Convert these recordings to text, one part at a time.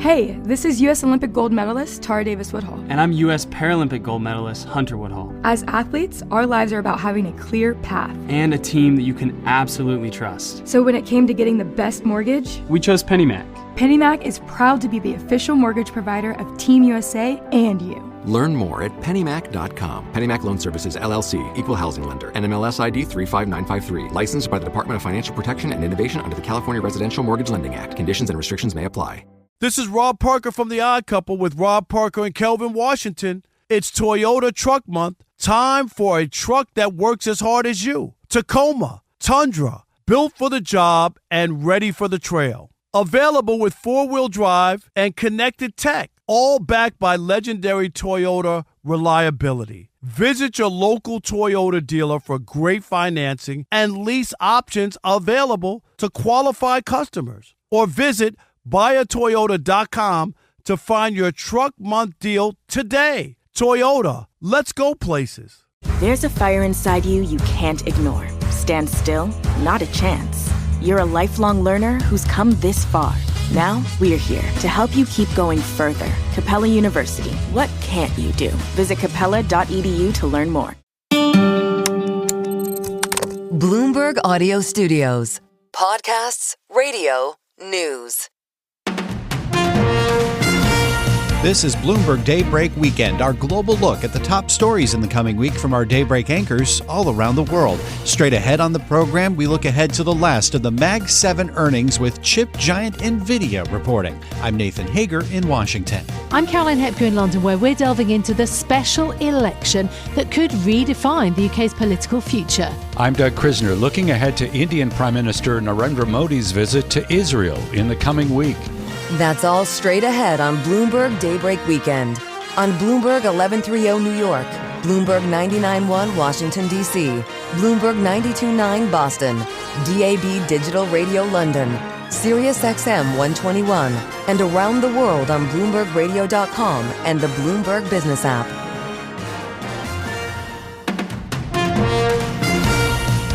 Hey, this is U.S. Olympic gold medalist Tara Davis-Woodhull. And I'm U.S. Paralympic gold medalist Hunter Woodhull. As athletes, our lives are about having a clear path. And a team that you can absolutely trust. So when it came to getting the best mortgage, we chose PennyMac. PennyMac is proud to be the official mortgage provider of Team USA and you. Learn more at pennymac.com. PennyMac Loan Services, LLC, Equal Housing Lender, NMLS ID 35953. Licensed by the Department of Financial Protection and Innovation under the California Residential Mortgage Lending Act. Conditions and restrictions may apply. This is Rob Parker from The Odd Couple with Rob Parker and Kelvin Washington. It's Toyota Truck Month. Time for a truck that works as hard as you. Tacoma, Tundra, built for the job and ready for the trail. Available with four-wheel drive and connected tech, all backed by legendary Toyota reliability. Visit your local Toyota dealer for great financing and lease options available to qualified customers. Or visit buyatoyota.com to find your truck month deal today. Toyota, let's go places. There's a fire inside you can't ignore. Stand still? Not a chance. You're a lifelong learner who's come this far. Now, we're here to help you keep going further. Capella University. What can't you do? Visit capella.edu to learn more. Bloomberg Audio Studios. Podcasts, radio, news. This is Bloomberg Daybreak Weekend, our global look at the top stories in the coming week from our Daybreak anchors all around the world. Straight ahead on the program, we look ahead to the last of the Mag 7 earnings with chip giant Nvidia reporting. I'm Nathan Hager in Washington. I'm Caroline Hepker in London, where we're delving into the special election that could redefine the UK's political future. I'm Doug Krisner, looking ahead to Indian Prime Minister Narendra Modi's visit to Israel in the coming week. That's all straight ahead on Bloomberg Daybreak Weekend. On Bloomberg 1130 New York, Bloomberg 99.1 Washington, D.C., Bloomberg 92.9 Boston, DAB Digital Radio London, Sirius XM 121, and around the world on BloombergRadio.com and the Bloomberg Business app.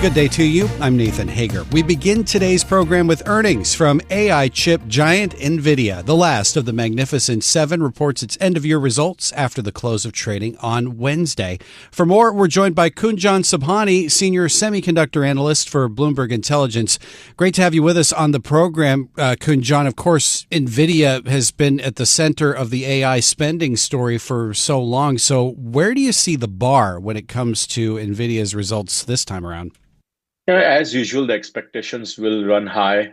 Good day to you. I'm Nathan Hager. We begin today's program with earnings from AI chip giant Nvidia. The last of the Magnificent Seven reports its end-of-year results after the close of trading on Wednesday. For more, we're joined by Kunjan Subhani, senior semiconductor analyst for Bloomberg Intelligence. Great to have you with us on the program, Kunjan. Of course, Nvidia has been at the center of the AI spending story for so long. So where do you see the bar when it comes to Nvidia's results this time around? As usual, the expectations will run high.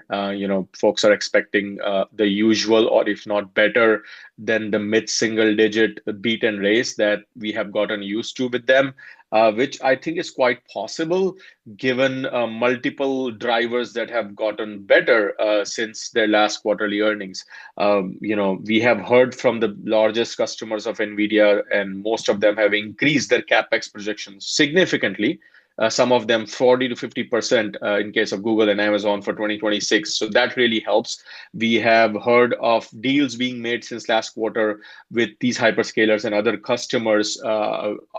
Folks are expecting the usual, or if not better, than the mid-single digit beat and raise that we have gotten used to with them, which I think is quite possible given multiple drivers that have gotten better since their last quarterly earnings. We have heard from the largest customers of Nvidia, and most of them have increased their CapEx projections significantly. Some of them 40 to 50% in case of Google and Amazon for 2026. So that really helps. We have heard of deals being made since last quarter with these hyperscalers and other customers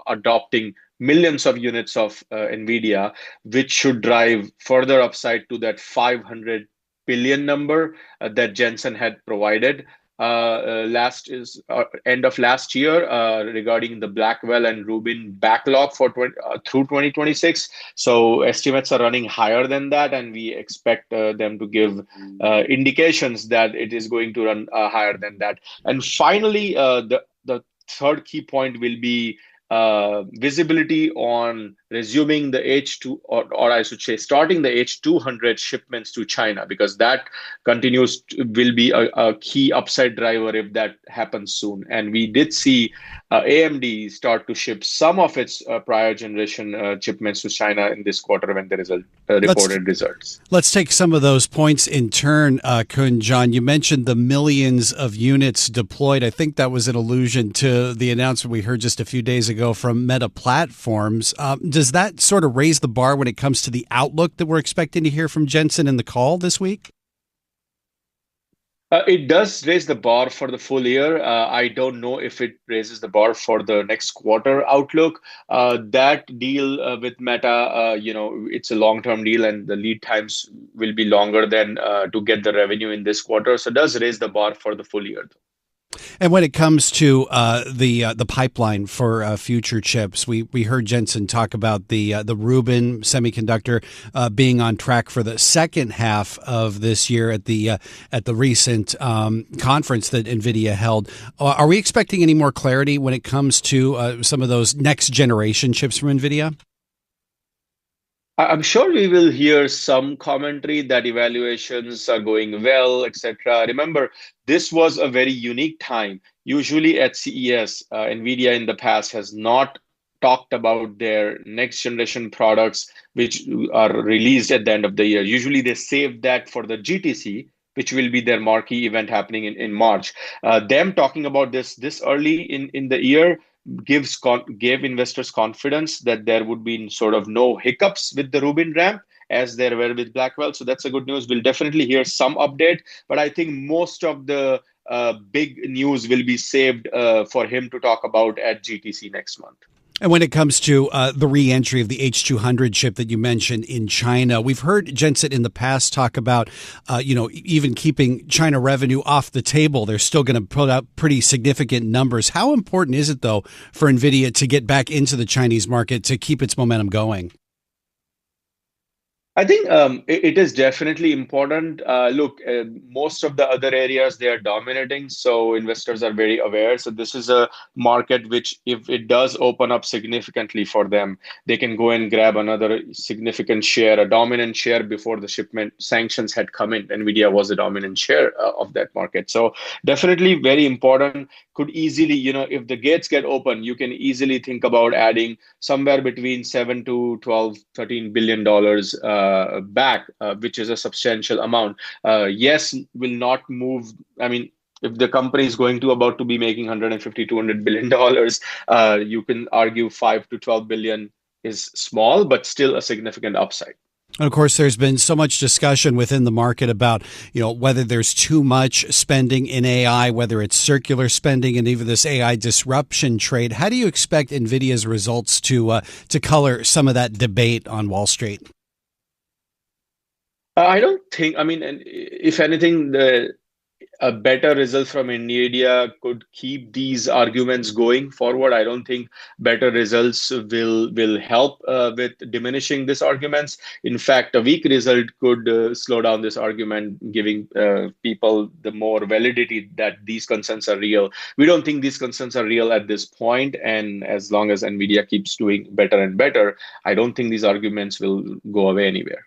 adopting millions of units of Nvidia, which should drive further upside to that 500 billion number that Jensen had provided. End of last year regarding the Blackwell and Rubin backlog for through 2026. So estimates are running higher than that, and we expect them to give indications that it is going to run higher than that. And finally, the third key point will be visibility on resuming the H2, or I should say, starting the H200 shipments to China, because that will be a key upside driver if that happens soon. And we did see AMD start to ship some of its prior generation shipments to China in this quarter when the reported results. Let's take some of those points in turn, Kunjan. You mentioned the millions of units deployed. I think that was an allusion to the announcement we heard just a few days ago from Meta Platforms. Does that sort of raise the bar when it comes to the outlook that we're expecting to hear from Jensen in the call this week? It does raise the bar for the full year. I don't know if it raises the bar for the next quarter outlook. That deal with Meta, it's a long-term deal and the lead times will be longer than to get the revenue in this quarter. So it does raise the bar for the full year, though. And when it comes to the pipeline for future chips, we heard Jensen talk about the Rubin semiconductor being on track for the second half of this year at the recent conference that Nvidia held. Are we expecting any more clarity when it comes to some of those next generation chips from Nvidia? I'm sure we will hear some commentary that evaluations are going well, etc. Remember, this was a very unique time. Usually at CES, Nvidia in the past has not talked about their next generation products, which are released at the end of the year. Usually they save that for the GTC, which will be their marquee event happening in March. Them talking about this early in the year gave investors confidence that there would be sort of no hiccups with the Rubin ramp as there were with Blackwell. So that's a good news. We'll definitely hear some update, but I think most of the big news will be saved for him to talk about at GTC next month. And when it comes to the re-entry of the H200 chip that you mentioned in China, we've heard Jensen in the past talk about, even keeping China revenue off the table. They're still going to put out pretty significant numbers. How important is it, though, for Nvidia to get back into the Chinese market to keep its momentum going? I think it is definitely important. Look, most of the other areas, they are dominating, so investors are very aware. So this is a market which, if it does open up significantly for them, they can go and grab another significant share, a dominant share before the shipment sanctions had come in. Nvidia was a dominant share of that market. So definitely very important. Could easily, if the gates get open, you can easily think about adding somewhere between 7 to 12, $13 billion back, which is a substantial amount. Yes, will not move. I mean, if the company is about to be making $150, $200 billion, you can argue 5 to 12 billion is small, but still a significant upside. And of course, there's been so much discussion within the market about, whether there's too much spending in AI, whether it's circular spending, and even this AI disruption trade. How do you expect Nvidia's results to color some of that debate on Wall Street? I don't think, and if anything, a better result from Nvidia could keep these arguments going forward. I don't think better results will help with diminishing these arguments. In fact, a weak result could slow down this argument, giving people the more validity that these concerns are real. We don't think these concerns are real at this point, and as long as Nvidia keeps doing better and better, I don't think these arguments will go away anywhere.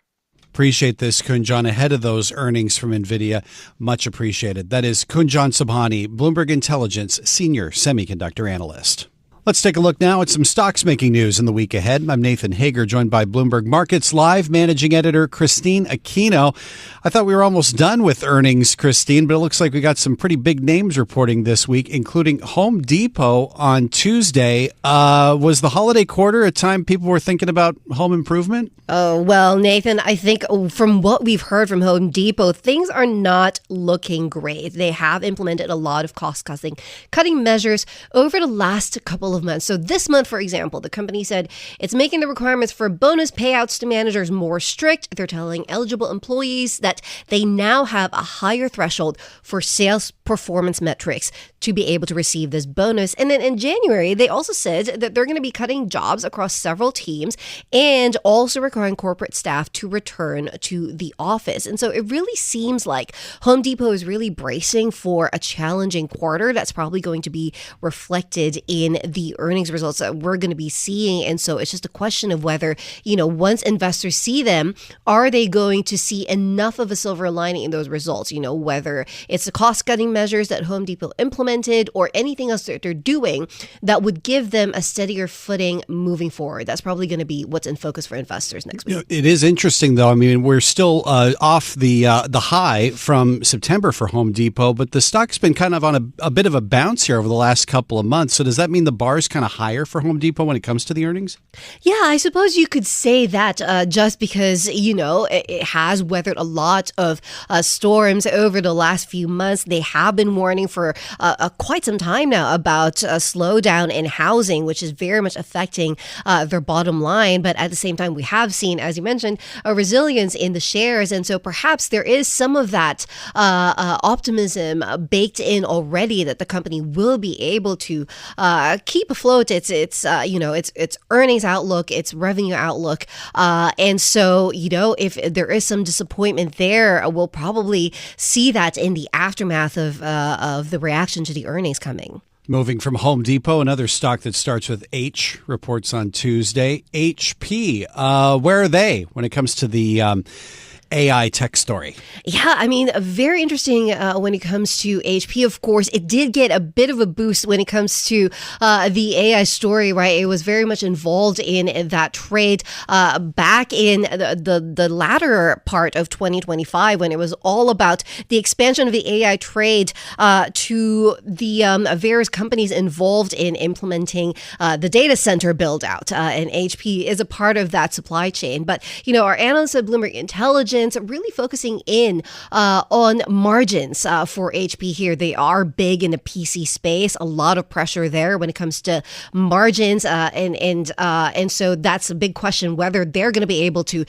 Appreciate this, Kunjan, ahead of those earnings from Nvidia. Much appreciated. That is Kunjan Sobhani, Bloomberg Intelligence Senior Semiconductor Analyst. Let's take a look now at some stocks making news in the week ahead. I'm Nathan Hager, joined by Bloomberg Markets Live Managing Editor Christine Aquino. I thought we were almost done with earnings, Christine, but it looks like we got some pretty big names reporting this week, including Home Depot on Tuesday. Was the holiday quarter a time people were thinking about home improvement? Oh, well, Nathan, I think from what we've heard from Home Depot, things are not looking great. They have implemented a lot of cost-cutting measures over the last couple of months. So this month, for example, the company said it's making the requirements for bonus payouts to managers more strict. They're telling eligible employees that they now have a higher threshold for sales performance metrics to be able to receive this bonus. And then in January, they also said that they're going to be cutting jobs across several teams and also requiring corporate staff to return to the office. And so it really seems like Home Depot is really bracing for a challenging quarter that's probably going to be reflected in the earnings results that we're going to be seeing. And so it's just a question of whether, once investors see them, are they going to see enough of a silver lining in those results? Whether it's the cost-cutting measures that Home Depot implemented implemented or anything else that they're doing that would give them a steadier footing moving forward. That's probably going to be what's in focus for investors next week. It is interesting, though. I mean, we're still off the high from September for Home Depot, but the stock's been kind of on a bit of a bounce here over the last couple of months. So does that mean the bar is kind of higher for Home Depot when it comes to the earnings? Yeah, I suppose you could say that just because, it has weathered a lot of storms over the last few months. They have been warning for quite some time now about a slowdown in housing, which is very much affecting their bottom line. But at the same time, we have seen, as you mentioned, a resilience in the shares. And so perhaps there is some of that optimism baked in already that the company will be able to keep afloat its earnings outlook, its revenue outlook. And so, if there is some disappointment there, we'll probably see that in the aftermath of the reaction to the earnings coming. Moving from Home Depot, another stock that starts with H reports on Tuesday. HP, where are they when it comes to the AI tech story? Yeah, I mean, very interesting when it comes to HP. Of course, it did get a bit of a boost when it comes to the AI story, right? It was very much involved in that trade back in the latter part of 2025 when it was all about the expansion of the AI trade to the various companies involved in implementing the data center build out. And HP is a part of that supply chain. But, our analysts at Bloomberg Intelligence really focusing in on margins for HP here. They are big in the PC space, a lot of pressure there when it comes to margins, and so that's a big question whether they're going to be able to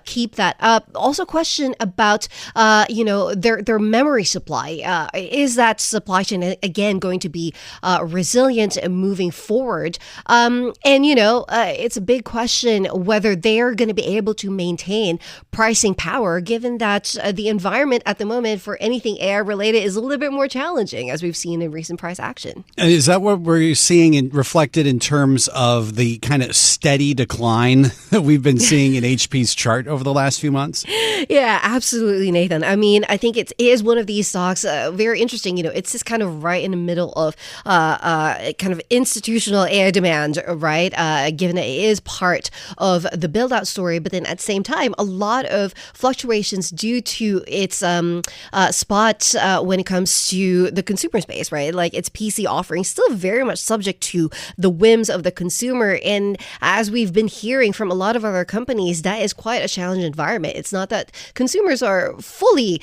keep that up. Also, question about their memory supply. Is that supply chain again going to be resilient moving forward? It's a big question whether they're going to be able to maintain pricing power, given that the environment at the moment for anything AI related is a little bit more challenging, as we've seen in recent price action. And is that what we're seeing reflected in terms of the kind of steady decline that we've been seeing in HP's chart over the last few months? Yeah, absolutely, Nathan. I mean, I think it is one of these stocks, very interesting. It's just kind of right in the middle of kind of institutional AI demand, right? Given that it is part of the build out story, but then at the same time, a lot of fluctuations due to its spot when it comes to the consumer space, right? Like its PC offering still very much subject to the whims of the consumer. And as we've been hearing from a lot of other companies, that is quite a challenging environment. It's not that consumers are fully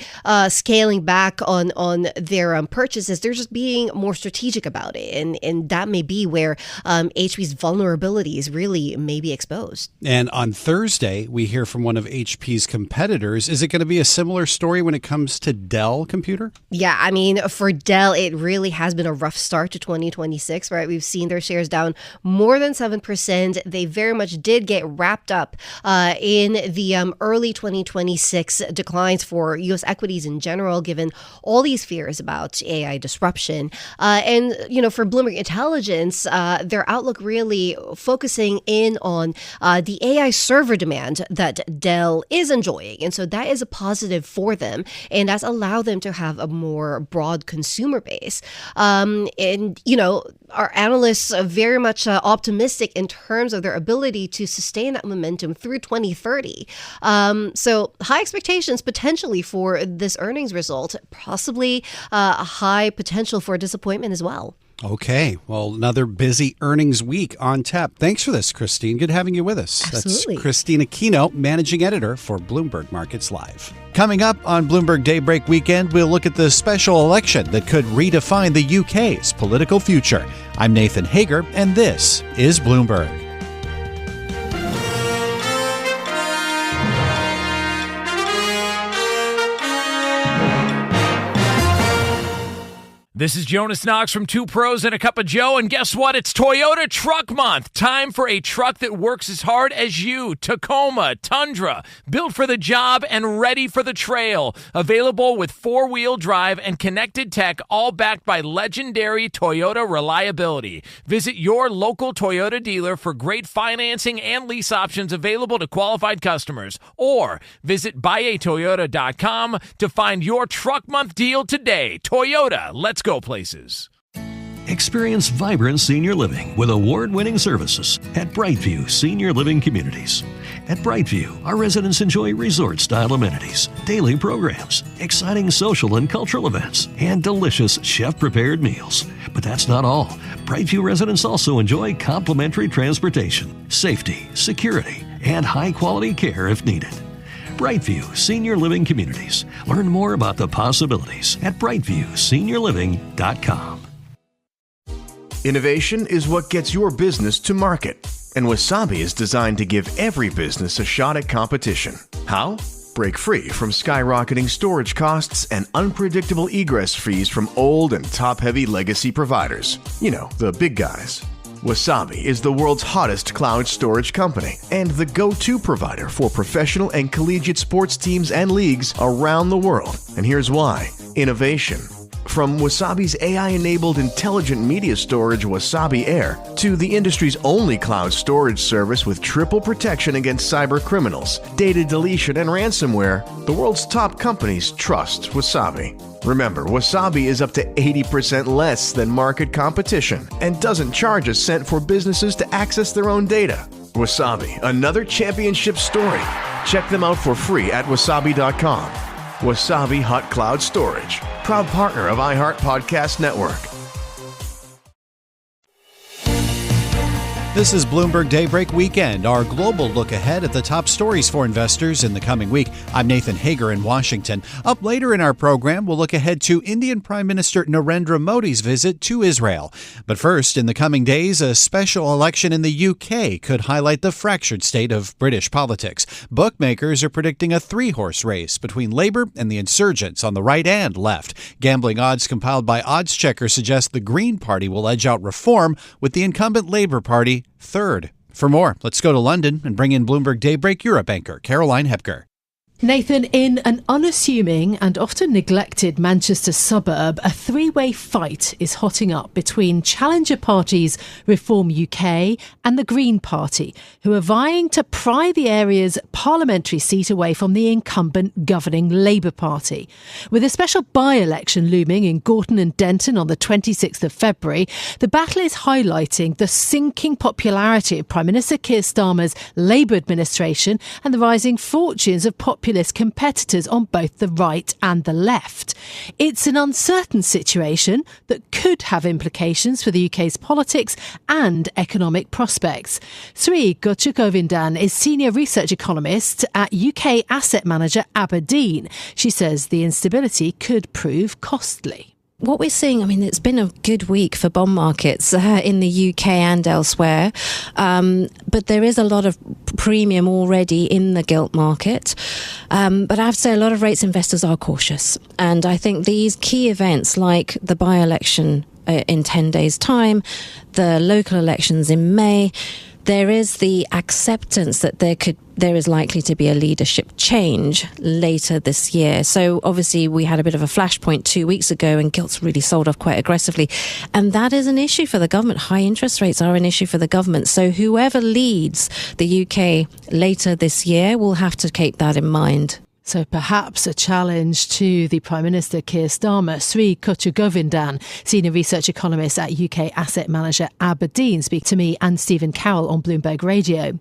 scaling back on their purchases. They're just being more strategic about it. And that may be where HP's vulnerabilities really may be exposed. And on Thursday, we hear from one of HP's competitors. Is it going to be a similar story when it comes to Dell Computer? Yeah, I mean, for Dell, it really has been a rough start to 2026, right? We've seen their shares down more than 7%. They very much did get wrapped up in the early 2026 declines for U.S. equities in general, given all these fears about AI disruption. And, for Bloomberg Intelligence, their outlook really focusing in on the AI server demand that Dell is enjoying. And so that is a positive for them. And that's allowed them to have a more broad consumer base. Our analysts are very much optimistic in terms of their ability to sustain that momentum through 2030. So high expectations potentially for this earnings result, possibly a high potential for disappointment as well. Okay. Well, another busy earnings week on tap. Thanks for this, Christine. Good having you with us. Absolutely. That's Christine Aquino, Managing Editor for Bloomberg Markets Live. Coming up on Bloomberg Daybreak Weekend, we'll look at the special election that could redefine the UK's political future. I'm Nathan Hager, and this is Bloomberg. This is Jonas Knox from Two Pros and a Cup of Joe, and guess what? It's Toyota Truck Month. Time for a truck that works as hard as you. Tacoma, Tundra, built for the job and ready for the trail. Available with four-wheel drive and connected tech, all backed by legendary Toyota reliability. Visit your local Toyota dealer for great financing and lease options available to qualified customers. Or visit buyatoyota.com to find your Truck Month deal today. Toyota, let's go places. Experience vibrant senior living with award-winning services at Brightview Senior Living Communities. At Brightview, our residents enjoy resort-style amenities, daily programs, exciting social and cultural events, and delicious chef-prepared meals. But that's not all. Brightview residents also enjoy complimentary transportation, safety, security, and high-quality care if needed. Brightview Senior Living Communities. Learn more about the possibilities at brightviewseniorliving.com. Innovation is what gets your business to market. And Wasabi is designed to give every business a shot at competition. How? Break free from skyrocketing storage costs and unpredictable egress fees from old and top-heavy legacy providers. You know, the big guys. Wasabi is the world's hottest cloud storage company and the go-to provider for professional and collegiate sports teams and leagues around the world. And here's why. Innovation. From Wasabi's AI-enabled intelligent media storage Wasabi Air to the industry's only cloud storage service with triple protection against cyber criminals, data deletion, and ransomware, the world's top companies trust Wasabi. Remember, Wasabi is up to 80% less than market competition and doesn't charge a cent for businesses to access their own data. Wasabi, another championship story. Check them out for free at wasabi.com. Wasabi Hot Cloud Storage, proud partner of iHeart Podcast Network. This is Bloomberg Daybreak Weekend, our global look ahead at the top stories for investors in the coming week. I'm Nathan Hager in Washington. Up later in our program, we'll look ahead to Indian Prime Minister Narendra Modi's visit to Israel. But first, in the coming days, a special election in the UK could highlight the fractured state of British politics. Bookmakers are predicting a three-horse race between Labour and the insurgents on the right and left. Gambling odds compiled by Odds Checker suggest the Green Party will edge out Reform, with the incumbent Labour Party third. For more, let's go to London and bring in Bloomberg Daybreak Europe anchor Caroline Hepker. Nathan, in an unassuming and often neglected Manchester suburb, a three-way fight is hotting up between challenger parties Reform UK and the Green Party, who are vying to pry the area's parliamentary seat away from the incumbent governing Labour Party. With a special by-election looming in Gorton and Denton on the 26th of February, the battle is highlighting the sinking popularity of Prime Minister Keir Starmer's Labour administration and the rising fortunes of populist competitors on both the right and the left. It's an uncertain situation that could have implications for the UK's politics and economic prospects. Sri Gochagovindan is senior research economist at UK asset manager Aberdeen. She says the instability could prove costly. What we're seeing, it's been a good week for bond markets in the UK and elsewhere, but there is a lot of premium already in the gilt market. But I have to say a lot of rates investors are cautious. And I think these key events like the by-election in 10 days' time, the local elections in May, there is the acceptance that there is likely to be a leadership change later this year. So obviously we had a bit of a flashpoint 2 weeks ago and gilts really sold off quite aggressively. And that is an issue for the government. High interest rates are an issue for the government. So whoever leads the UK later this year will have to keep that in mind. So perhaps a challenge to the Prime Minister Keir Starmer. Sri Gochagovindan, senior research economist at UK asset manager Aberdeen, speak to me and Stephen Carroll on Bloomberg Radio.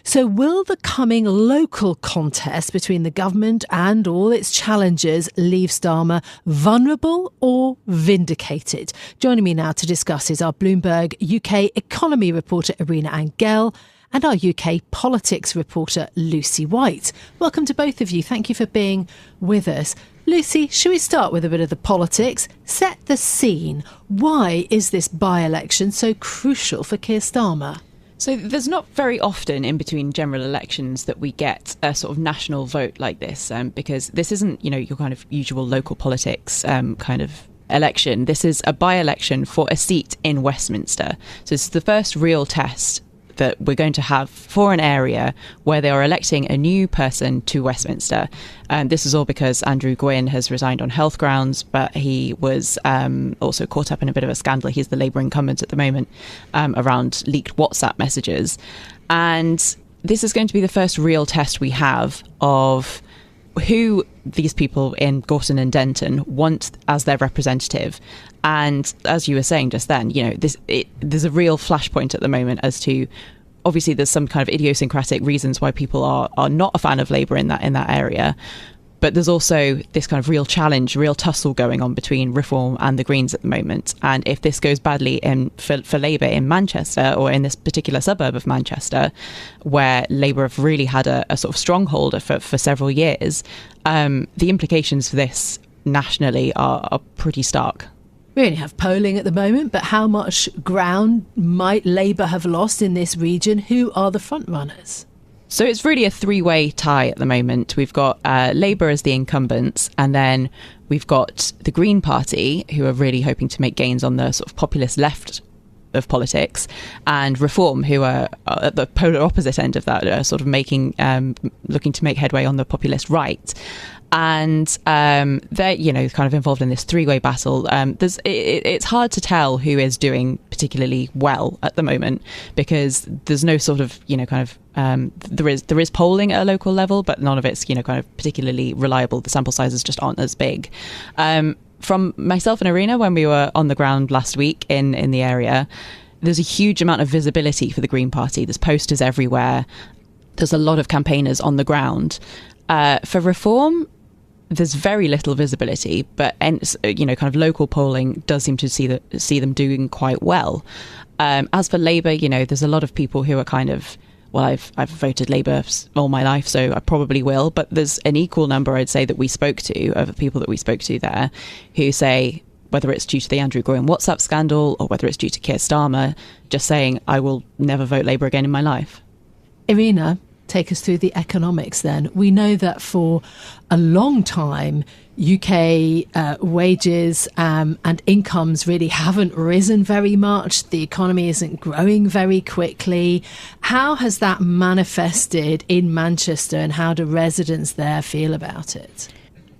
So will the coming local contest between the government and all its challengers leave Starmer vulnerable or vindicated? Joining me now to discuss is our Bloomberg UK economy reporter Irina Angel and our UK politics reporter, Lucy White. Welcome to both of you. Thank you for being with us. Lucy, should we start with a bit of the politics? Set the scene. Why is this by-election so crucial for Keir Starmer? So there's not very often in between general elections that we get a sort of national vote like this, because this isn't, your kind of usual local politics kind of election. This is a by-election for a seat in Westminster. So it's the first real test that we're going to have for an area where they are electing a new person to Westminster. And this is all because Andrew Gwynn has resigned on health grounds, but he was also caught up in a bit of a scandal. He's the Labour incumbent at the moment around leaked WhatsApp messages. And this is going to be the first real test we have of who these people in Gorton and Denton want as their representative. And as you were saying just then, there's a real flashpoint at the moment as to, obviously there's some kind of idiosyncratic reasons why people are not a fan of Labour in that area. But there's also this kind of real challenge, real tussle going on between Reform and the Greens at the moment. And if this goes badly for Labour in Manchester, or in this particular suburb of Manchester, where Labour have really had a sort of stronghold for several years, the implications for this nationally are pretty stark. We only have polling at the moment, but how much ground might Labour have lost in this region? Who are the front runners? So it's really a three-way tie at the moment. We've got Labour as the incumbents, and then we've got the Green Party, who are really hoping to make gains on the sort of populist left of politics, and Reform, who are at the polar opposite end of that, sort of looking to make headway on the populist right. And they're, kind of involved in this three-way battle. It's hard to tell who is doing particularly well at the moment, because there's no sort of, there is polling at a local level, but none of it's, kind of particularly reliable. The sample sizes just aren't as big. From myself and Irina, when we were on the ground last week in the area, there's a huge amount of visibility for the Green Party. There's posters everywhere. There's a lot of campaigners on the ground. For Reform, there's very little visibility, but kind of local polling does seem to see them doing quite well. As for Labour, there's a lot of people who are kind of, well, I've voted Labour all my life, so I probably will. But there's an equal number, I'd say, that we spoke to, of people that we spoke to there, who say, whether it's due to the Andrew Graham WhatsApp scandal or whether it's due to Keir Starmer, just saying, I will never vote Labour again in my life. Irina, take us through the economics then. We know that for a long time, UK wages and incomes really haven't risen very much. The economy isn't growing very quickly. How has that manifested in Manchester, and how do residents there feel about it?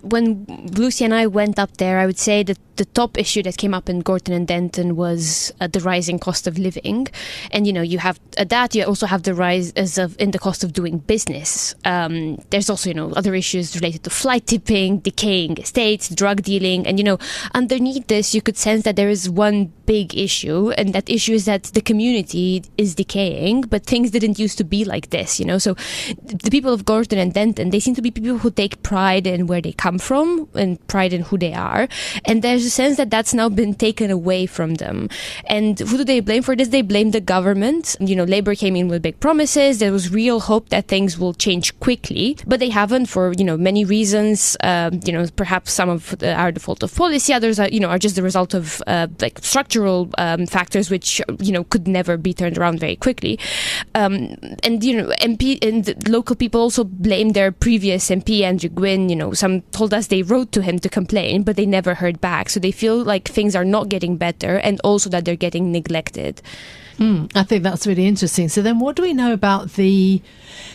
When Lucy and I went up there, I would say that the top issue that came up in Gorton and Denton was the rising cost of living. And, you have that. You also have the rise in the cost of doing business. There's also, other issues related to flight tipping, decaying estates, drug dealing. And, underneath this, you could sense that there is one big issue. And that issue is that the community is decaying, but things didn't used to be like this, So the people of Gorton and Denton, they seem to be people who take pride in where they come from and pride in who they are. And there's a sense that that's now been taken away from them. And who do they blame for this? They blame the government. Labour came in with big promises. There was real hope that things will change quickly, but they haven't for, many reasons. Perhaps some of are the fault of policy. Others are just the result of structural factors, which, could never be turned around very quickly. MP and the local people also blame their previous MP, Andrew Gwynn. Some told us they wrote to him to complain, but they never heard back. So they feel like things are not getting better, and also that they're getting neglected. I think that's really interesting. So then what do we know about the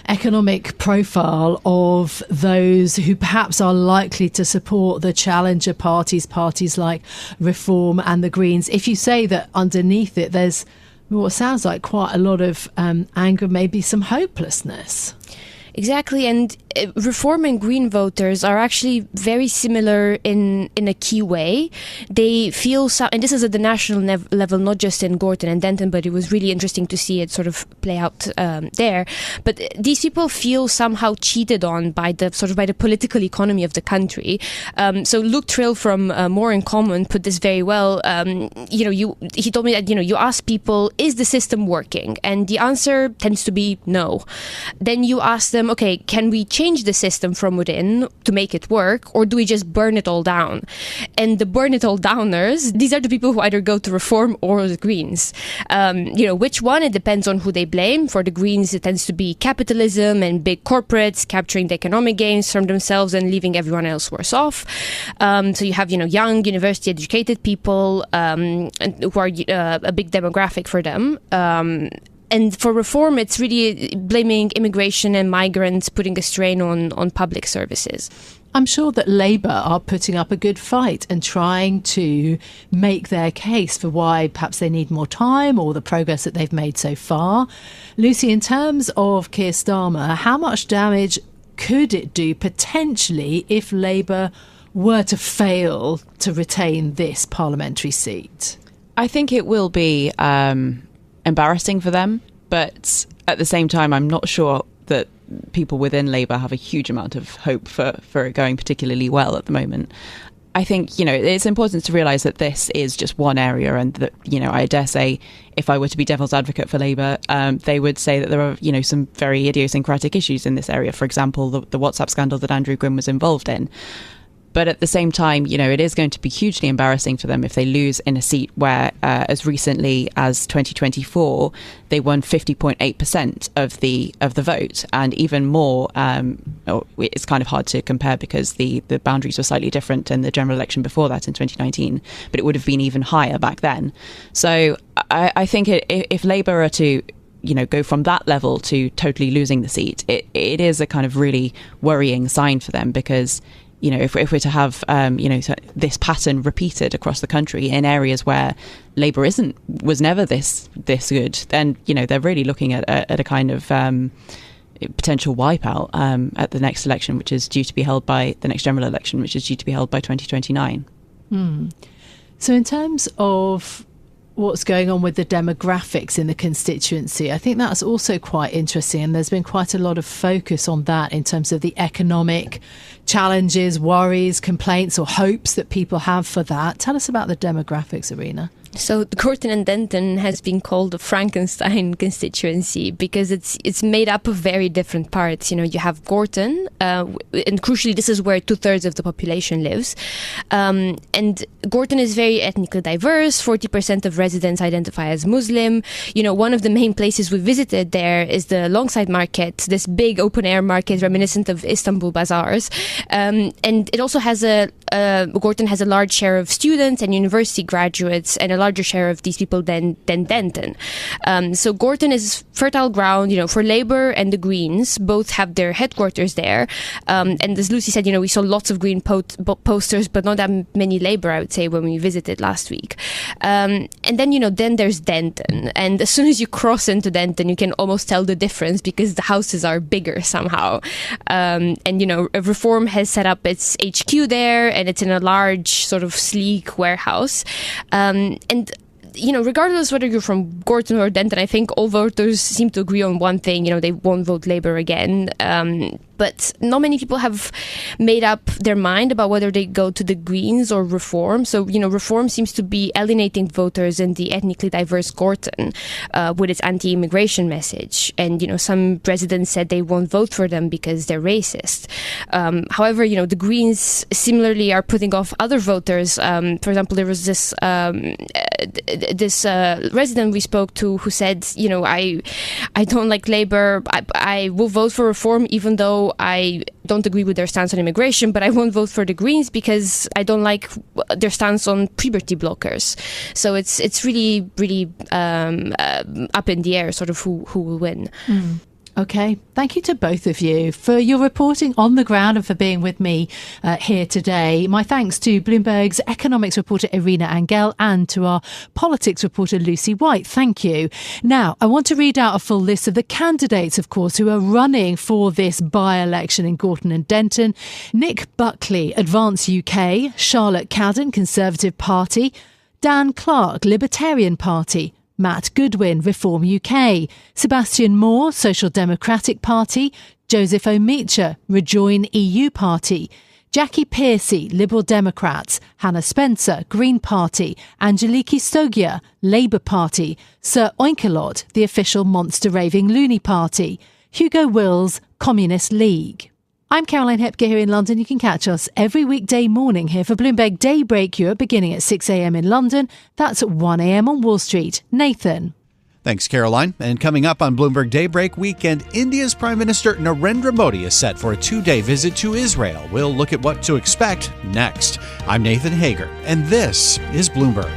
economic profile of those who perhaps are likely to support the challenger parties like Reform and the Greens? If you say that underneath it, there's what sounds like quite a lot of anger, maybe some hopelessness. Exactly, and Reform and Green voters are actually very similar in a key way. They feel, and this is at the national level, not just in Gorton and Denton, but it was really interesting to see it sort of play out there. But these people feel somehow cheated on by the political economy of the country. So Luke Trill from More in Common put this very well. He told me that you ask people, is the system working? And the answer tends to be no. Then you ask them, okay, can we change the system from within to make it work, or do we just burn it all down? And the burn it all downers, these are the people who either go to Reform or the Greens. Which one? It depends on who they blame. For the Greens, it tends to be capitalism and big corporates capturing the economic gains from themselves and leaving everyone else worse off. So you have, young, university-educated people who are a big demographic for them. And for Reform, it's really blaming immigration and migrants, putting a strain on public services. I'm sure that Labour are putting up a good fight and trying to make their case for why perhaps they need more time or the progress that they've made so far. Lucy, in terms of Keir Starmer, how much damage could it do potentially if Labour were to fail to retain this parliamentary seat? I think it will be embarrassing for them, but at the same time, I'm not sure that people within Labour have a huge amount of hope for it going particularly well at the moment. I think, it's important to realise that this is just one area, and that, I dare say, if I were to be devil's advocate for Labour, they would say that there are, some very idiosyncratic issues in this area. For example, the WhatsApp scandal that Andrew Grimm was involved in. But at the same time, it is going to be hugely embarrassing for them if they lose in a seat where, as recently as 2024, they won 50.8% of the vote, and even more. It's kind of hard to compare because the boundaries were slightly different in the general election before that in 2019, but it would have been even higher back then. So I think if Labour are to go from that level to totally losing the seat, it is a kind of really worrying sign for them, because if we're to have, this pattern repeated across the country in areas where Labour was never this good, then, they're really looking at a kind of potential wipeout at the next election, which is due to be held by the next general election, which is due to be held by 2029. So in terms of what's going on with the demographics in the constituency, I think that's also quite interesting, and there's been quite a lot of focus on that in terms of the economic challenges, worries, complaints or hopes that people have for that. Tell us about the demographics, Irina. So Gorton and Denton has been called a Frankenstein constituency because it's made up of very different parts. You have Gorton, and crucially, this is where 2/3 of the population lives. And Gorton is very ethnically diverse. 40% of residents identify as Muslim. One of the main places we visited there is the Longside Market, this big open-air market reminiscent of Istanbul bazaars. And it also has Gorton has a large share of students and university graduates, and a larger share of these people than Denton. So Gorton is fertile ground, for Labour and the Greens. Both have their headquarters there. And as Lucy said, we saw lots of Green posters, but not that many Labour, I would say, when we visited last week. And then, then there's Denton. And as soon as you cross into Denton, you can almost tell the difference because the houses are bigger somehow. And, Reform has set up its HQ there, and it's in a large, sort of sleek warehouse. And regardless whether you're from Gorton or Denton, I think all voters seem to agree on one thing. They won't vote Labour again. But not many people have made up their mind about whether they go to the Greens or Reform. So, Reform seems to be alienating voters in the ethnically diverse Gorton with its anti-immigration message. And, some residents said they won't vote for them because they're racist. However, the Greens similarly are putting off other voters. For example, there was this resident we spoke to who said, I don't like Labour. I will vote for Reform even though I don't agree with their stance on immigration, but I won't vote for the Greens because I don't like their stance on puberty blockers. So it's really, really up in the air, sort of who will win. Okay, thank you to both of you for your reporting on the ground and for being with me here today. My thanks to Bloomberg's economics reporter Irina Angel and to our politics reporter Lucy White. Thank you. Now, I want to read out a full list of the candidates, of course, who are running for this by-election in Gorton and Denton. Nick Buckley, Advance UK, Charlotte Cadden, Conservative Party, Dan Clark, Libertarian Party, Matt Goodwin, Reform UK, Sebastian Moore, Social Democratic Party, Joseph Omicha, Rejoin EU Party, Jackie Piercy, Liberal Democrats, Hannah Spencer, Green Party, Angeliki Stogia, Labour Party, Sir Oinkelot, the official monster raving loony party, Hugo Wills, Communist League. I'm Caroline Hepker here in London. You can catch us every weekday morning here for Bloomberg Daybreak Europe beginning at 6 a.m. in London. That's at 1 a.m. on Wall Street. Nathan. Thanks, Caroline. And coming up on Bloomberg Daybreak Weekend, India's Prime Minister Narendra Modi is set for a 2-day visit to Israel. We'll look at what to expect next. I'm Nathan Hager, and this is Bloomberg.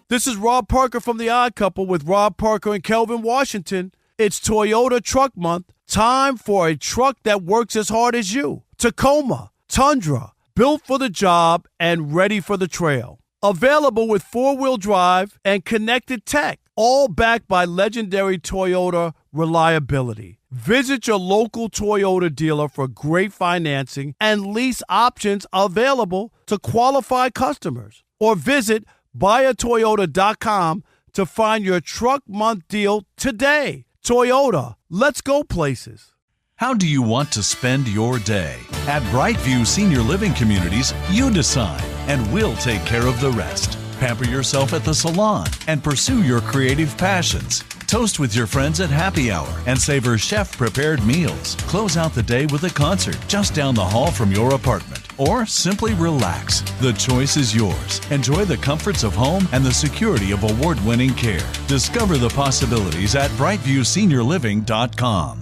This is Rob Parker from The Odd Couple with Rob Parker and Kelvin Washington. It's Toyota Truck Month. Time for a truck that works as hard as you. Tacoma, Tundra, built for the job and ready for the trail. Available with 4-wheel drive and connected tech, all backed by legendary Toyota reliability. Visit your local Toyota dealer for great financing and lease options available to qualified customers. Or visit buyatoyota.com to find your truck month deal today. Toyota, let's go places. How do you want to spend your day? At Brightview Senior Living Communities, you decide, and we'll take care of the rest. Pamper yourself at the salon and pursue your creative passions. Toast with your friends at happy hour and savor chef-prepared meals. Close out the day with a concert just down the hall from your apartment. Or simply relax. The choice is yours. Enjoy the comforts of home and the security of award-winning care. Discover the possibilities at brightviewseniorliving.com.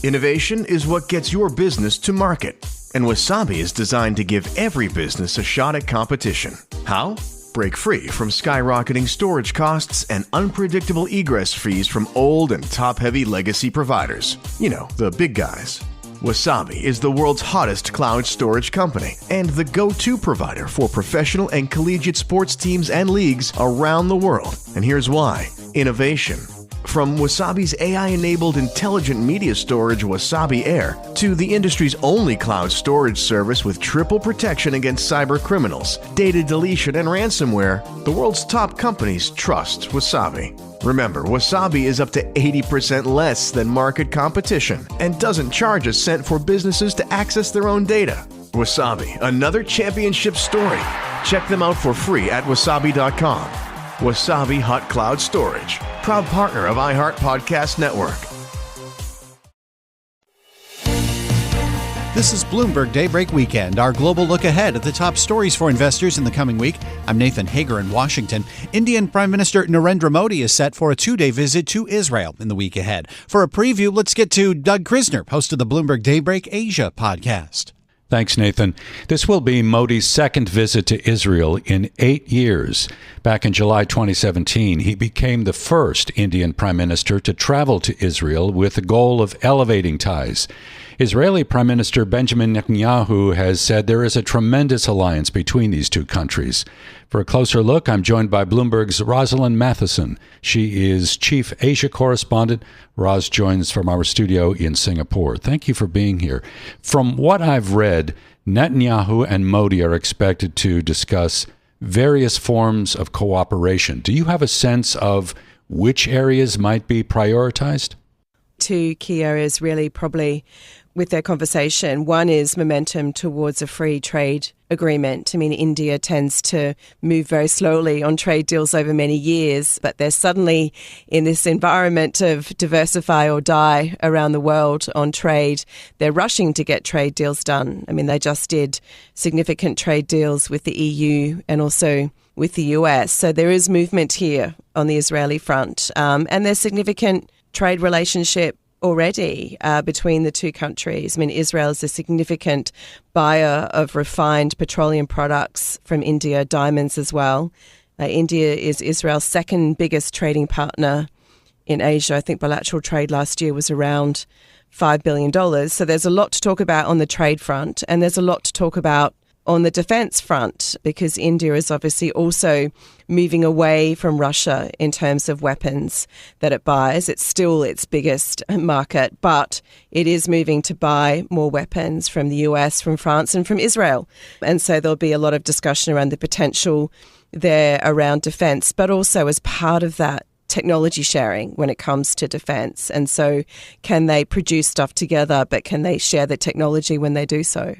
Innovation is what gets your business to market. And Wasabi is designed to give every business a shot at competition. How? Break free from skyrocketing storage costs and unpredictable egress fees from old and top-heavy legacy providers. You know, the big guys. Wasabi is the world's hottest cloud storage company and the go-to provider for professional and collegiate sports teams and leagues around the world. And here's why. Innovation. From Wasabi's AI-enabled intelligent media storage Wasabi Air to the industry's only cloud storage service with triple protection against cyber criminals, data deletion, and ransomware, the world's top companies trust Wasabi. Remember, Wasabi is up to 80% less than market competition and doesn't charge a cent for businesses to access their own data. Wasabi, another championship story. Check them out for free at wasabi.com. Wasabi Hot Cloud Storage, proud partner of iHeart Podcast Network. This is Bloomberg Daybreak Weekend, our global look ahead at the top stories for investors in the coming week. I'm Nathan Hager in Washington. Indian Prime Minister Narendra Modi is set for a 2-day visit to Israel in the week ahead. For a preview, let's get to Doug Krisner, host of the Bloomberg Daybreak Asia podcast. Thanks, Nathan. This will be Modi's second visit to Israel in 8 years. Back in July 2017, he became the first Indian prime minister to travel to Israel with the goal of elevating ties. Israeli Prime Minister Benjamin Netanyahu has said there is a tremendous alliance between these two countries. For a closer look, I'm joined by Bloomberg's Rosalind Matheson. She is Chief Asia Correspondent. Roz joins from our studio in Singapore. Thank you for being here. From what I've read, Netanyahu and Modi are expected to discuss various forms of cooperation. Do you have a sense of which areas might be prioritized? Two key areas really probably with their conversation. One is momentum towards a free trade agreement. I mean, India tends to move very slowly on trade deals over many years, but they're suddenly in this environment of diversify or die around the world on trade. They're rushing to get trade deals done. I mean, they just did significant trade deals with the EU and also with the US. So there is movement here on the Israeli front. And there's significant trade relationship already between the two countries. I mean, Israel is a significant buyer of refined petroleum products from India, diamonds as well. India is Israel's second biggest trading partner in Asia. I think bilateral trade last year was around $5 billion. So there's a lot to talk about on the trade front, and there's a lot to talk about on the defense front, because India is obviously also moving away from Russia in terms of weapons that it buys. It's still its biggest market, but it is moving to buy more weapons from the US, from France, and from Israel. And so there'll be a lot of discussion around the potential there around defense, but also as part of that, technology sharing when it comes to defense. And so can they produce stuff together, but can they share the technology when they do so?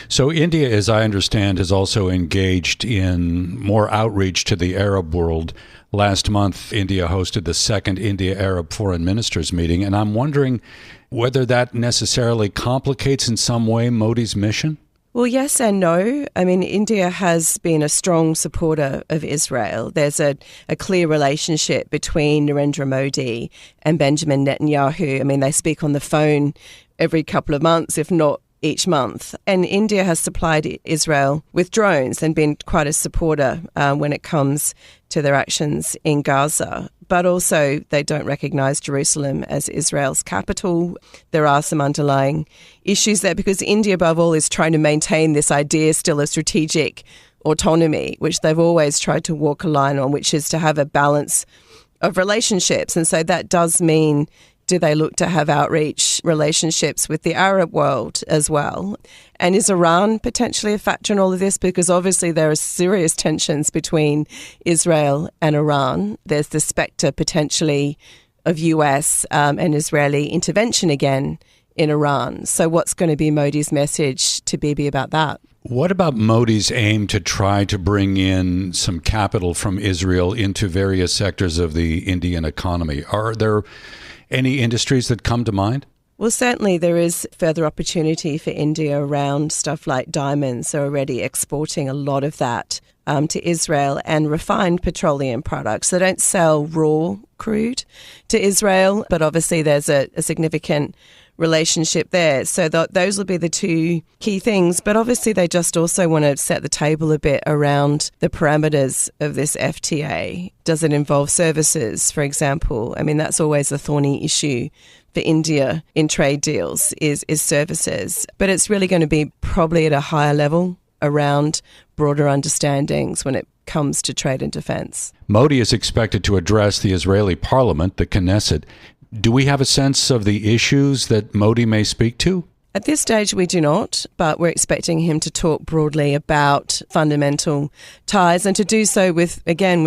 So India, as I understand, is also engaged in more outreach to the Arab world. Last month, India hosted the second India-Arab foreign ministers meeting, and I'm wondering whether that necessarily complicates in some way Modi's mission? Well, yes and no. I mean, India has been a strong supporter of Israel. There's a clear relationship between Narendra Modi and Benjamin Netanyahu. I mean, they speak on the phone every couple of months, if not each month. And India has supplied Israel with drones and been quite a supporter when it comes to their actions in Gaza. But also they don't recognise Jerusalem as Israel's capital. There are some underlying issues there because India, above all, is trying to maintain this idea still of strategic autonomy, which they've always tried to walk a line on, which is to have a balance of relationships. And so that does mean, do they look to have outreach relationships with the Arab world as well? And is Iran potentially a factor in all of this? Because obviously there are serious tensions between Israel and Iran. There's the spectre potentially of US and Israeli intervention again in Iran. So what's going to be Modi's message to Bibi about that? What about Modi's aim to try to bring in some capital from Israel into various sectors of the Indian economy? Are there any industries that come to mind? Well, certainly there is further opportunity for India around stuff like diamonds. They're already exporting a lot of that to Israel, and refined petroleum products. They don't sell raw crude to Israel, but obviously there's a significant relationship there. So those will be the two key things. But obviously they just also want to set the table a bit around the parameters of this FTA. Does it involve services, for example? I mean, that's always a thorny issue for India in trade deals is services. But it's really going to be probably at a higher level around broader understandings when it comes to trade and defense. Modi is expected to address the Israeli parliament, the Knesset. Do we have a sense of the issues that Modi may speak to? At this stage, we do not, but we're expecting him to talk broadly about fundamental ties and to do so with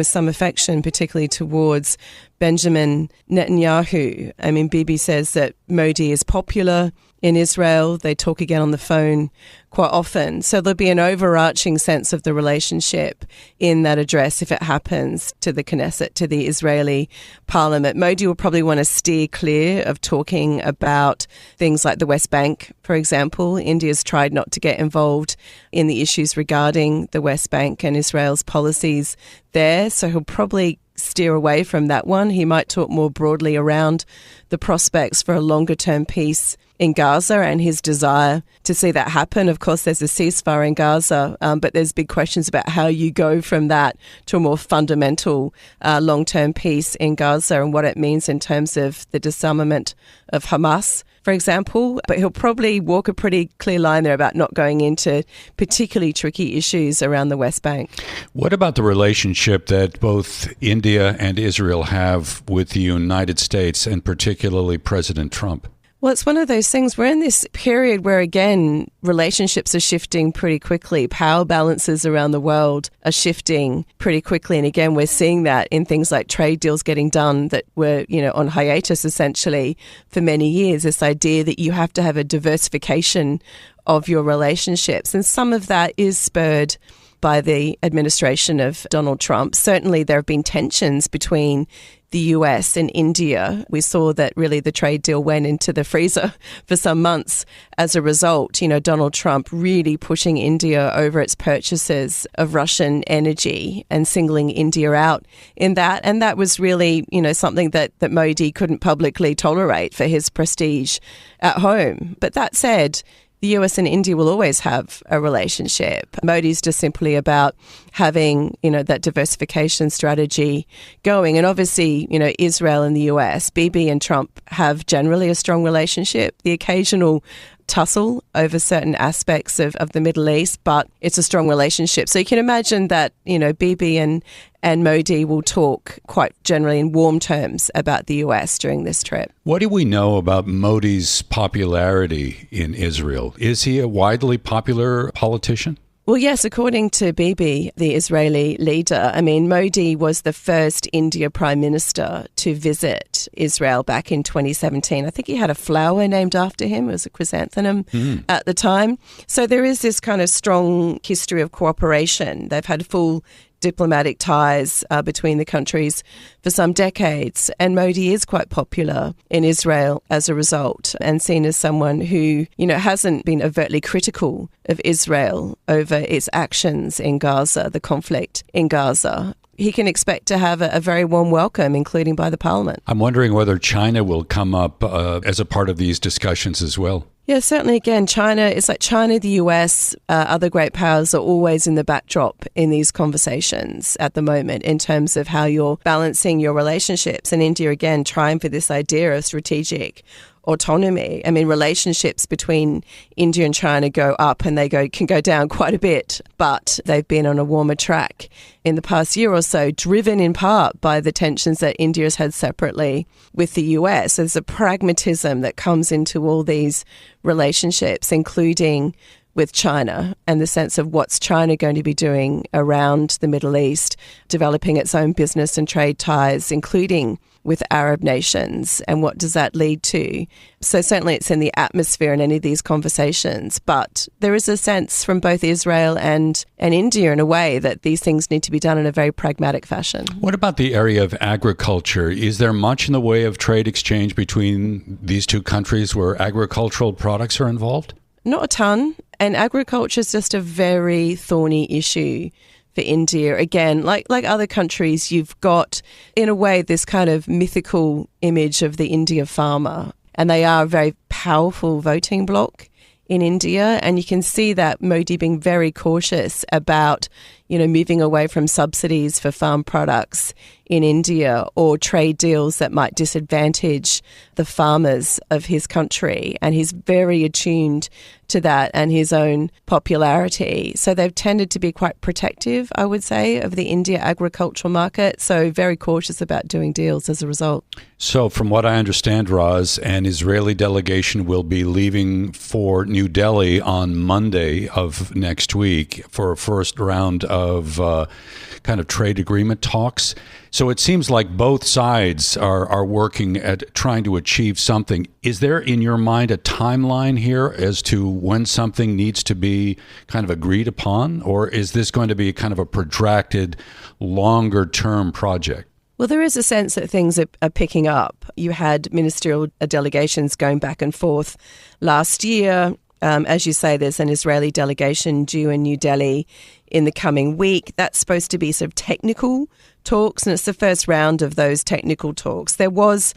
some affection, particularly towards Benjamin Netanyahu. I mean, Bibi says that Modi is popular in Israel. They talk again on the phone quite often. So there'll be an overarching sense of the relationship in that address if it happens to the Knesset, to the Israeli parliament. Modi will probably want to steer clear of talking about things like the West Bank, for example. India's tried not to get involved in the issues regarding the West Bank and Israel's policies there. So he'll probably steer away from that one. He might talk more broadly around the prospects for a longer-term peace in Gaza and his desire to see that happen. Of course, there's a ceasefire in Gaza, but there's big questions about how you go from that to a more fundamental long-term peace in Gaza and what it means in terms of the disarmament of Hamas, for example. But he'll probably walk a pretty clear line there about not going into particularly tricky issues around the West Bank. What about the relationship that both India and Israel have with the United States and particularly President Trump? Well, it's one of those things. We're in this period where, again, relationships are shifting pretty quickly. Power balances around the world are shifting pretty quickly. And again, we're seeing that in things like trade deals getting done that were, on hiatus essentially for many years. This idea that you have to have a diversification of your relationships. And some of that is spurred by the administration of Donald Trump. Certainly there have been tensions between the US and India. We saw that really the trade deal went into the freezer for some months as a result. Donald Trump really pushing India over its purchases of Russian energy and singling India out in that. And that was really, something that Modi couldn't publicly tolerate for his prestige at home. But that said, the US and India will always have a relationship. Modi's just simply about having, that diversification strategy going. And obviously, Israel and the US, Bibi and Trump have generally a strong relationship. The occasional tussle over certain aspects of the Middle East, but it's a strong relationship. So you can imagine that, Bibi and Modi will talk quite generally in warm terms about the US during this trip. What do we know about Modi's popularity in Israel? Is he a widely popular politician? Well, yes, according to Bibi, the Israeli leader, Modi was the first India Prime Minister to visit Israel back in 2017. I think he had a flower named after him. It was a chrysanthemum at the time. So there is this kind of strong history of cooperation. They've had full diplomatic ties between the countries for some decades. And Modi is quite popular in Israel as a result and seen as someone who, hasn't been overtly critical of Israel over its actions in Gaza, the conflict in Gaza. He can expect to have a very warm welcome, including by the parliament. I'm wondering whether China will come up as a part of these discussions as well. Yeah, certainly. Again, China, it's like China, the US, other great powers are always in the backdrop in these conversations at the moment in terms of how you're balancing your relationships. And India, again, trying for this idea of strategic autonomy. I mean, relationships between India and China go up and can go down quite a bit, but they've been on a warmer track in the past year or so, driven in part by the tensions that India has had separately with the US. There's a pragmatism that comes into all these relationships, including with China, and the sense of what's China going to be doing around the Middle East, developing its own business and trade ties, including with Arab nations, and what does that lead to? So certainly it's in the atmosphere in any of these conversations, but there is a sense from both Israel and India in a way that these things need to be done in a very pragmatic fashion. What about the area of agriculture? Is there much in the way of trade exchange between these two countries where agricultural products are involved? Not a ton, and agriculture is just a very thorny issue for India. Again, like other countries, you've got, in a way, this kind of mythical image of the India farmer, and they are a very powerful voting bloc in India, and you can see that Modi being very cautious about, moving away from subsidies for farm products in India or trade deals that might disadvantage the farmers of his country. And he's very attuned to that and his own popularity. So they've tended to be quite protective, I would say, of the India agricultural market. So very cautious about doing deals as a result. So from what I understand, Roz, an Israeli delegation will be leaving for New Delhi on Monday of next week for a first round of kind of trade agreement talks. So it seems like both sides are working at trying to achieve something. Is there, in your mind, a timeline here as to when something needs to be kind of agreed upon? Or is this going to be kind of a protracted, longer-term project? Well, there is a sense that things are picking up. You had ministerial delegations going back and forth last year. As you say, there's an Israeli delegation due in New Delhi in the coming week. That's supposed to be sort of technical talks, and it's the first round of those technical talks. There was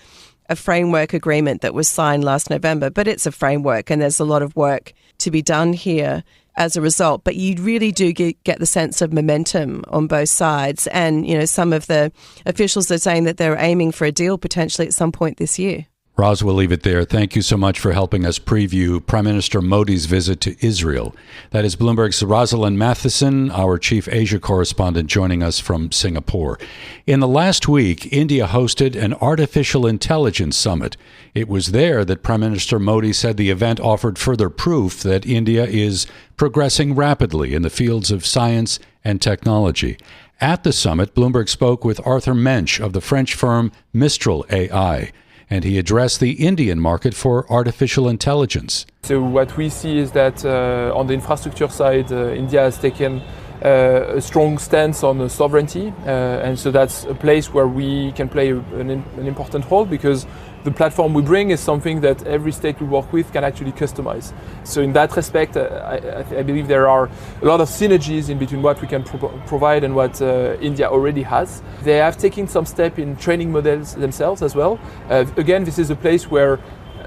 a framework agreement that was signed last November, but it's a framework, and there's a lot of work to be done here as a result. But you really do get the sense of momentum on both sides. And, some of the officials are saying that they're aiming for a deal potentially at some point this year. Roz, we'll leave it there. Thank you so much for helping us preview Prime Minister Modi's visit to Israel. That is Bloomberg's Rosalind Matheson, our chief Asia correspondent, joining us from Singapore. In the last week, India hosted an artificial intelligence summit. It was there that Prime Minister Modi said the event offered further proof that India is progressing rapidly in the fields of science and technology. At the summit, Bloomberg spoke with Arthur Mensch of the French firm Mistral AI, and he addressed the Indian market for artificial intelligence. So what we see is that on the infrastructure side, India has taken a strong stance on sovereignty, and so that's a place where we can play an important role, because the platform we bring is something that every state we work with can actually customize. So in that respect, I believe there are a lot of synergies in between what we can provide and what India already has. They have taken some step in training models themselves as well. Again, this is a place where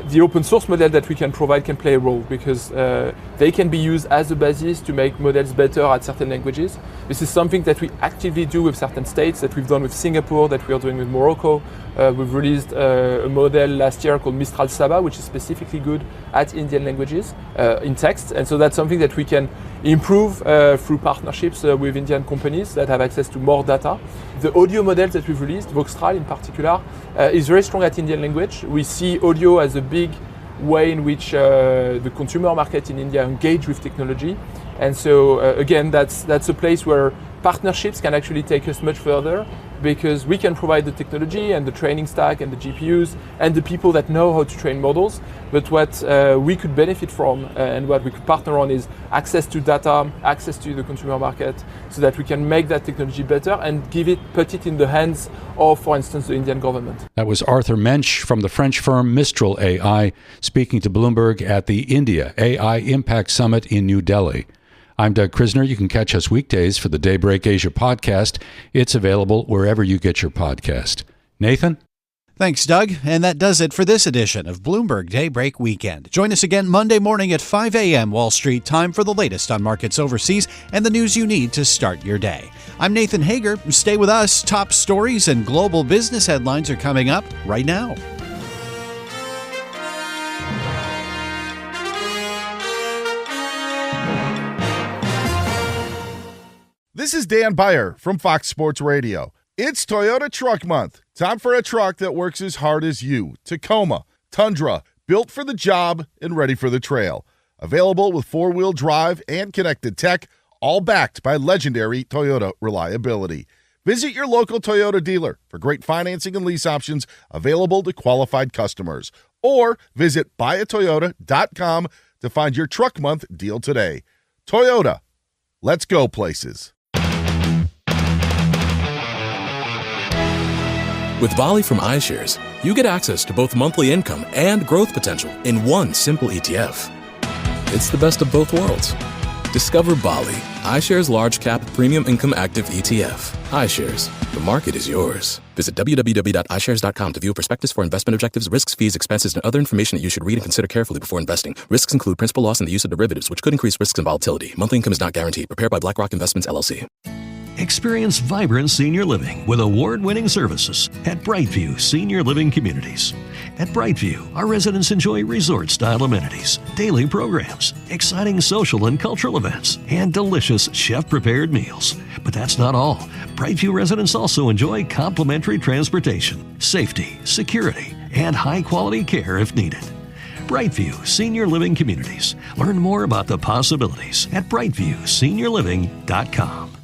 the open source model that we can provide can play a role, because they can be used as a basis to make models better at certain languages. This is something that we actively do with certain states, that we've done with Singapore, that we are doing with Morocco. We've released a model last year called Mistral Saba, which is specifically good at Indian languages in text. And so that's something that we can improve through partnerships with Indian companies that have access to more data. The audio model that we've released, Voxtral in particular, is very strong at Indian language. We see audio as a big way in which the consumer market in India engage with technology. And so again, that's a place where partnerships can actually take us much further, because we can provide the technology and the training stack and the GPUs and the people that know how to train models. But what we could benefit from and what we could partner on is access to data, access to the consumer market, so that we can make that technology better and put it in the hands of, for instance, the Indian government. That was Arthur Mensch from the French firm Mistral AI, speaking to Bloomberg at the India AI Impact Summit in New Delhi. I'm Doug Krisner. You can catch us weekdays for the Daybreak Asia podcast. It's available wherever you get your podcast. Nathan? Thanks, Doug. And that does it for this edition of Bloomberg Daybreak Weekend. Join us again Monday morning at 5 a.m. Wall Street time for the latest on markets overseas and the news you need to start your day. I'm Nathan Hager. Stay with us. Top stories and global business headlines are coming up right now. This is Dan Beyer from Fox Sports Radio. It's Toyota Truck Month. Time for a truck that works as hard as you. Tacoma, Tundra, built for the job and ready for the trail. Available with four-wheel drive and connected tech, all backed by legendary Toyota reliability. Visit your local Toyota dealer for great financing and lease options available to qualified customers. Or visit buyatoyota.com to find your Truck Month deal today. Toyota, let's go places. With Bali from iShares, you get access to both monthly income and growth potential in one simple ETF. It's the best of both worlds. Discover Bali, iShares Large Cap Premium Income Active ETF. iShares, the market is yours. Visit www.ishares.com to view a prospectus for investment objectives, risks, fees, expenses, and other information that you should read and consider carefully before investing. Risks include principal loss and the use of derivatives, which could increase risks and volatility. Monthly income is not guaranteed. Prepared by BlackRock Investments, LLC. Experience vibrant senior living with award-winning services at Brightview Senior Living Communities. At Brightview, our residents enjoy resort-style amenities, daily programs, exciting social and cultural events, and delicious chef-prepared meals. But that's not all. Brightview residents also enjoy complimentary transportation, safety, security, and high-quality care if needed. Brightview Senior Living Communities. Learn more about the possibilities at brightviewseniorliving.com.